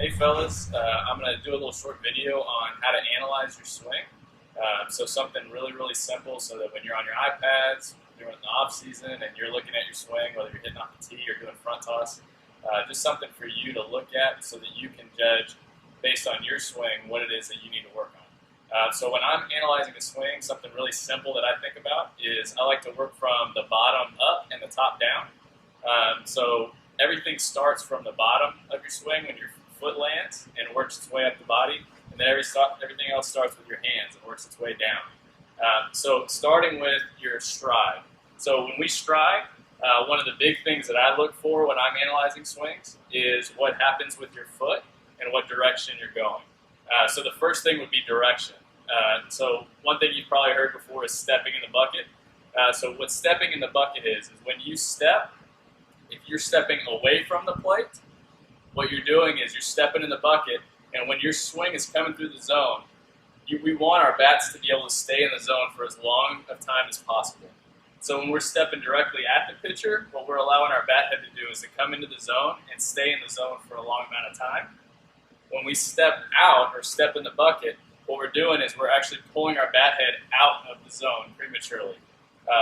Hey fellas, I'm going to do a little short video on how to analyze your swing. So something really simple so that when you're on your iPads, during the off season, and you're looking at your swing, whether you're hitting off the tee or doing front toss, just something for you to look at so that you can judge based on your swing what it is that you need to work on. So when I'm analyzing a swing, something really simple that I think about is I like to work from the bottom up and the top down. So everything starts from the bottom of your swing when your foot lands and works its way up the body, and then everything else starts with your hands and works its way down. So starting with your stride. So when we stride, one of the big things that I look for when I'm analyzing swings is what happens with your foot and what direction you're going. So the first thing would be direction. So one thing you've probably heard before is stepping in the bucket. So what stepping in the bucket is when you step, if you're stepping away from the plate, what you're doing is you're stepping in the bucket, and when your swing is coming through the zone, we want our bats to be able to stay in the zone for as long of time as possible. So when we're stepping directly at the pitcher, what we're allowing our bat head to do is to come into the zone and stay in the zone for a long amount of time. When we step out or step in the bucket, what we're doing is we're actually pulling our bat head out of the zone prematurely,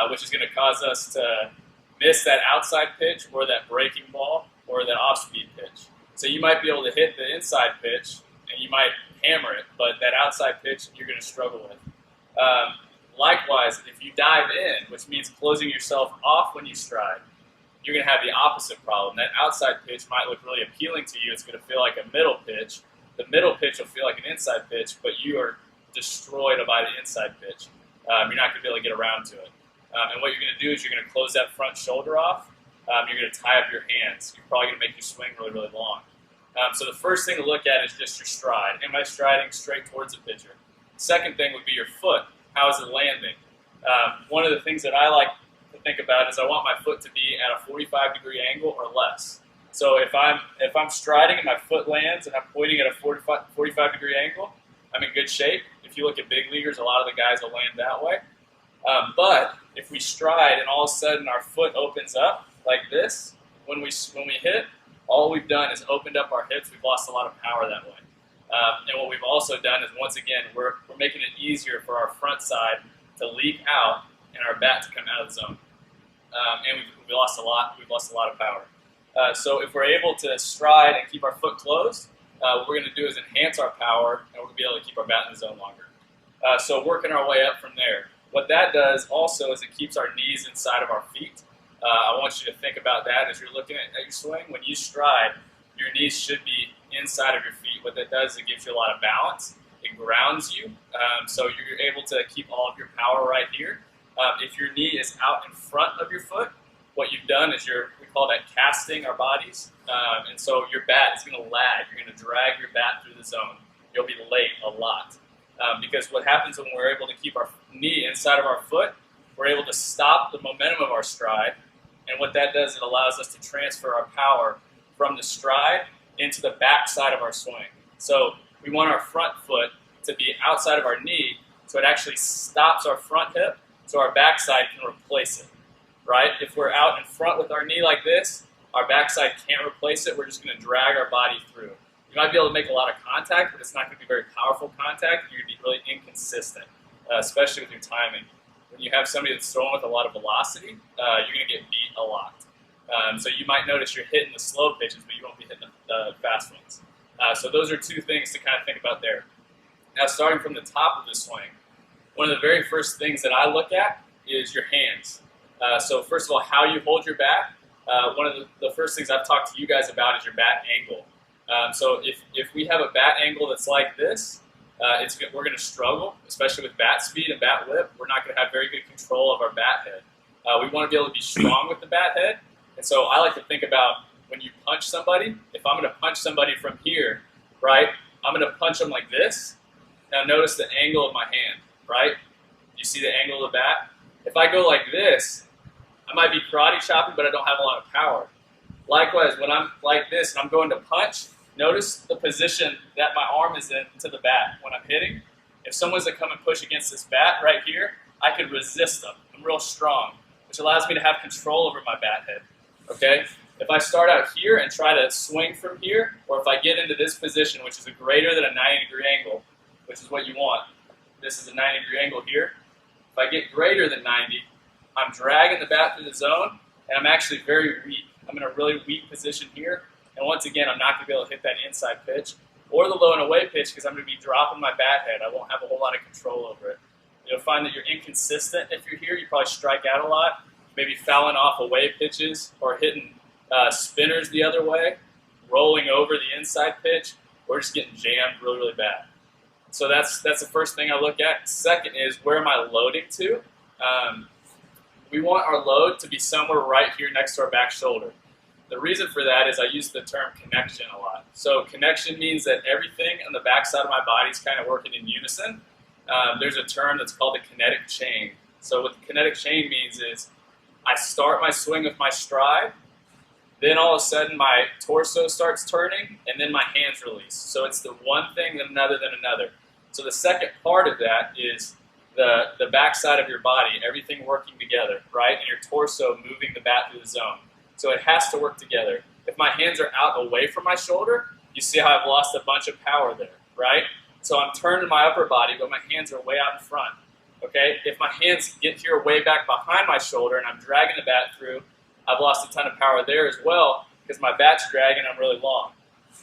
which is going to cause us to miss that outside pitch or that breaking ball or that off-speed pitch. So you might be able to hit the inside pitch and you might hammer it, but that outside pitch you're going to struggle with. Likewise, if you dive in, which means closing yourself off when you stride, you're going to have the opposite problem. That outside pitch might look really appealing to you. It's going to feel like a middle pitch. The middle pitch will feel like an inside pitch, but you are destroyed by the inside pitch. You're not going to be able to get around to it. And what you're going to do is you're going to close that front shoulder off. You're going to tie up your hands. You're probably going to make your swing really long. So the first thing to look at is just your stride. Am I striding straight towards the pitcher? Second thing would be your foot. How is it landing? One of the things that I like to think about is I want my foot to be at a 45-degree angle or less. So if I'm striding and my foot lands and I'm pointing at a 45-degree angle, I'm in good shape. If you look at big leaguers, a lot of the guys will land that way. But if we stride and all of a sudden our foot opens up like this, when we hit, all we've done is opened up our hips. We've lost a lot of power that way. And what we've also done is, once again, we're making it easier for our front side to leak out and our bat to come out of the zone. And we've lost a lot. We've lost a lot of power. So if we're able to stride and keep our foot closed, what we're going to do is enhance our power, and we're going to be able to keep our bat in the zone longer. So working our way up from there. What that does also is it keeps our knees inside of our feet. I want you to think about that as you're looking at your swing. When you stride, your knees should be inside of your feet. What that does is it gives you a lot of balance. It grounds you, so you're able to keep all of your power right here. If your knee is out in front of your foot, what you've done is we call that casting our bodies, and so your bat is going to lag. You're going to drag your bat through the zone. You'll be late a lot. Because what happens when we're able to keep our knee inside of our foot, we're able to stop the momentum of our stride, and what that does, it allows us to transfer our power from the stride into the back side of our swing. So we want our front foot to be outside of our knee, so it actually stops our front hip, so our backside can replace it, right? If we're out in front with our knee like this, our backside can't replace it. We're just going to drag our body through. You might be able to make a lot of contact, but it's not going to be very powerful contact. You're going to be really inconsistent, especially with your timing. When you have somebody that's throwing with a lot of velocity, you're going to get beat a lot. So you might notice you're hitting the slow pitches, but you won't be hitting the fast ones. So those are two things to kind of think about there. Now, starting from the top of the swing, one of the very first things that I look at is your hands. So first of all, how you hold your bat. One of the first things I've talked to you guys about is your bat angle. So if we have a bat angle that's like this, we're going to struggle, especially with bat speed and bat whip. We're not going to have very good control of our bat head. We want to be able to be strong with the bat head. And so I like to think about when you punch somebody, if I'm going to punch somebody from here, right, I'm going to punch them like this. Now notice the angle of my hand, right? You see the angle of the bat? If I go like this, I might be karate chopping, but I don't have a lot of power. Likewise, when I'm like this and I'm going to punch, notice the position that my arm is in to the bat when I'm hitting. If someone's to come and push against this bat right here, I could resist them. I'm real strong, which allows me to have control over my bat head. Okay? If I start out here and try to swing from here, or if I get into this position, which is a greater than a 90-degree angle, which is what you want, this is a 90-degree angle here. If I get greater than 90, I'm dragging the bat through the zone, and I'm actually very weak. I'm in a really weak position here, and once again, I'm not going to be able to hit that inside pitch or the low and away pitch because I'm going to be dropping my bat head. I won't have a whole lot of control over it. You'll find that you're inconsistent if you're here. You probably strike out a lot, maybe fouling off away pitches or hitting spinners the other way, rolling over the inside pitch, or just getting jammed really, really bad. So that's the first thing I look at. Second is, where am I loading to? We want our load to be somewhere right here next to our back shoulder. The reason for that is I use the term connection a lot. So connection means that everything on the back side of my body is kind of working in unison. There's a term that's called the kinetic chain. So what the kinetic chain means is I start my swing with my stride, then all of a sudden my torso starts turning, and then my hands release. So it's the one thing, then another, then another. So the second part of that is the back side of your body, everything working together, right? And your torso moving the bat through the zone. So it has to work together. If my hands are out away from my shoulder, you see how I've lost a bunch of power there, right? So I'm turning my upper body, but my hands are way out in front, okay? If my hands get here way back behind my shoulder and I'm dragging the bat through, I've lost a ton of power there as well because my bat's dragging, I'm really long.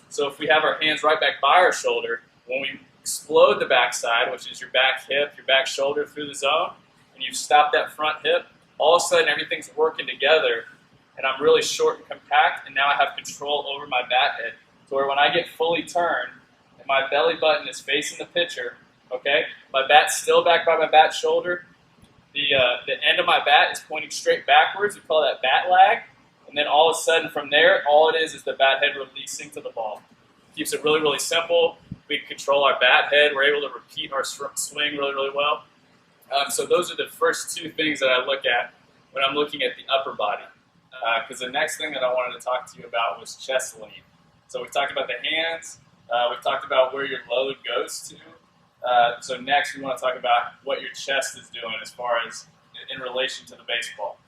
So if we have our hands right back by our shoulder, when we explode the backside, which is your back hip, your back shoulder through the zone, and you stop that front hip, all of a sudden everything's working together, and I'm really short and compact, and now I have control over my bat head. So where when I get fully turned, and my belly button is facing the pitcher, okay, my bat's still back by my bat shoulder, the end of my bat is pointing straight backwards. We call that bat lag. And then all of a sudden from there, all it is the bat head releasing to the ball. Keeps it really, really simple. We can control our bat head. We're able to repeat our swing really, really well. So those are the first two things that I look at when I'm looking at the upper body. Because the next thing that I wanted to talk to you about was chest lean. So we've talked about the hands. We've talked about where your load goes to. So next we want to talk about what your chest is doing as far as in relation to the baseball.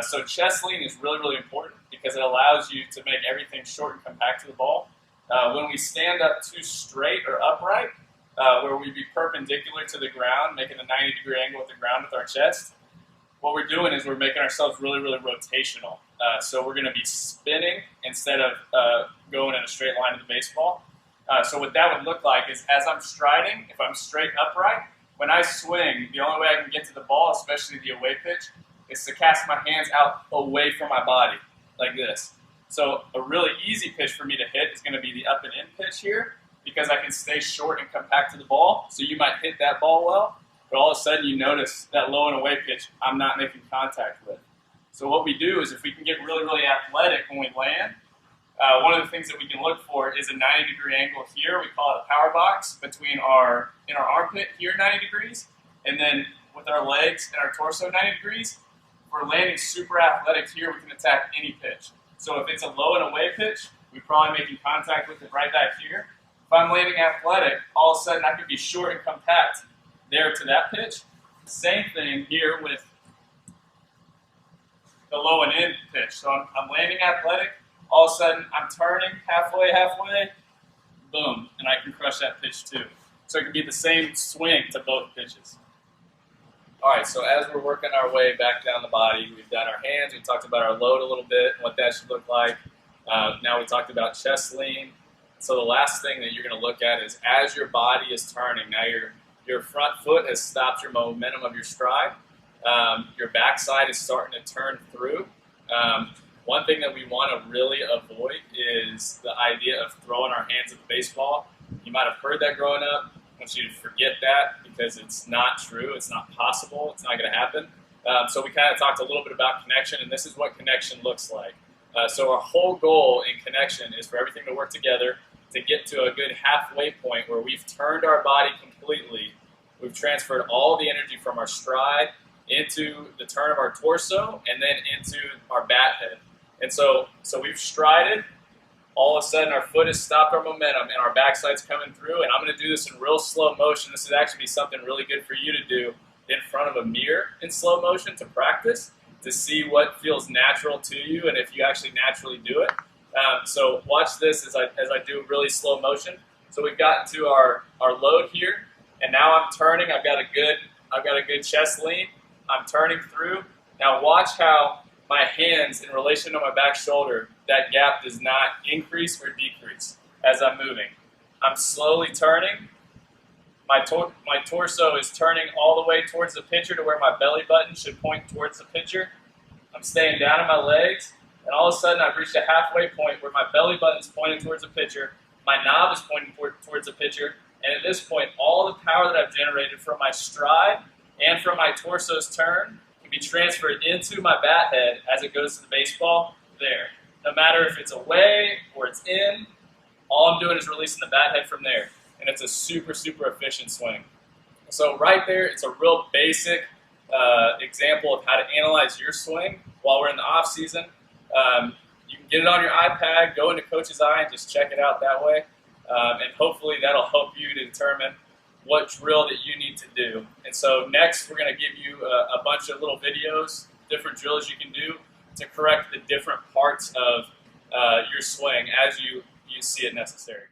So chest lean is really, really important because it allows you to make everything short and compact to the ball. When we stand up too straight or upright, where we be perpendicular to the ground, making a 90-degree angle with the ground with our chest, what we're doing is we're making ourselves really, really rotational. So we're going to be spinning instead of going in a straight line to the baseball. So what that would look like is as I'm striding, if I'm straight upright, when I swing, the only way I can get to the ball, especially the away pitch, is to cast my hands out away from my body, like this. So a really easy pitch for me to hit is going to be the up and in pitch here, because I can stay short and compact to the ball. So you might hit that ball well, but all of a sudden you notice that low and away pitch I'm not making contact with. So what we do is if we can get really, really athletic when we land, one of the things that we can look for is a 90-degree angle here. We call it a power box between in our armpit here 90 degrees, and then with our legs and our torso 90 degrees. If we're landing super athletic here, we can attack any pitch. So if it's a low and away pitch, we're probably making contact with it right back here. If I'm landing athletic, all of a sudden I could be short and compact there to that pitch. Same thing here with the low and in pitch. So I'm landing athletic. All of a sudden, I'm turning halfway, boom, and I can crush that pitch too. So it can be the same swing to both pitches. All right, so as we're working our way back down the body, we've done our hands, we talked about our load a little bit, and what that should look like. Now we talked about chest lean. So the last thing that you're going to look at is as your body is turning, now your front foot has stopped your momentum of your stride. Your backside is starting to turn through. One thing that we want to really avoid is the idea of throwing our hands at the baseball. You might have heard that growing up. I want you to forget that because it's not true. It's not possible. It's not going to happen. So we kind of talked a little bit about connection, and this is what connection looks like. So our whole goal in connection is for everything to work together to get to a good halfway point where we've turned our body completely. We've transferred all the energy from our stride into the turn of our torso and then into our bat head. And so we've strided, all of a sudden our foot has stopped our momentum and our backside's coming through, and I'm going to do this in real slow motion. This would actually be something really good for you to do in front of a mirror in slow motion to practice, to see what feels natural to you and if you actually naturally do it. So watch this as I do really slow motion. So we've gotten to our load here, and now I'm turning. I've got a good chest lean. I'm turning through. Now watch how my hands in relation to my back shoulder, that gap does not increase or decrease as I'm moving. I'm slowly turning. My torso is turning all the way towards the pitcher to where my belly button should point towards the pitcher. I'm staying down on my legs, and all of a sudden I've reached a halfway point where my belly button is pointing towards the pitcher, my knob is pointing towards the pitcher, and at this point all the power that I've generated from my stride and from my torso's turn can be transferred into my bat head as it goes to the baseball there. No matter if it's away or it's in, all I'm doing is releasing the bat head from there. And it's a super, super efficient swing. So right there, it's a real basic example of how to analyze your swing while we're in the off season. You can get it on your iPad, go into Coach's Eye, and just check it out that way. And hopefully that'll help you to determine what drill that you need to do. And so next, we're going to give you a bunch of little videos, different drills you can do to correct the different parts of your swing as you see it necessary.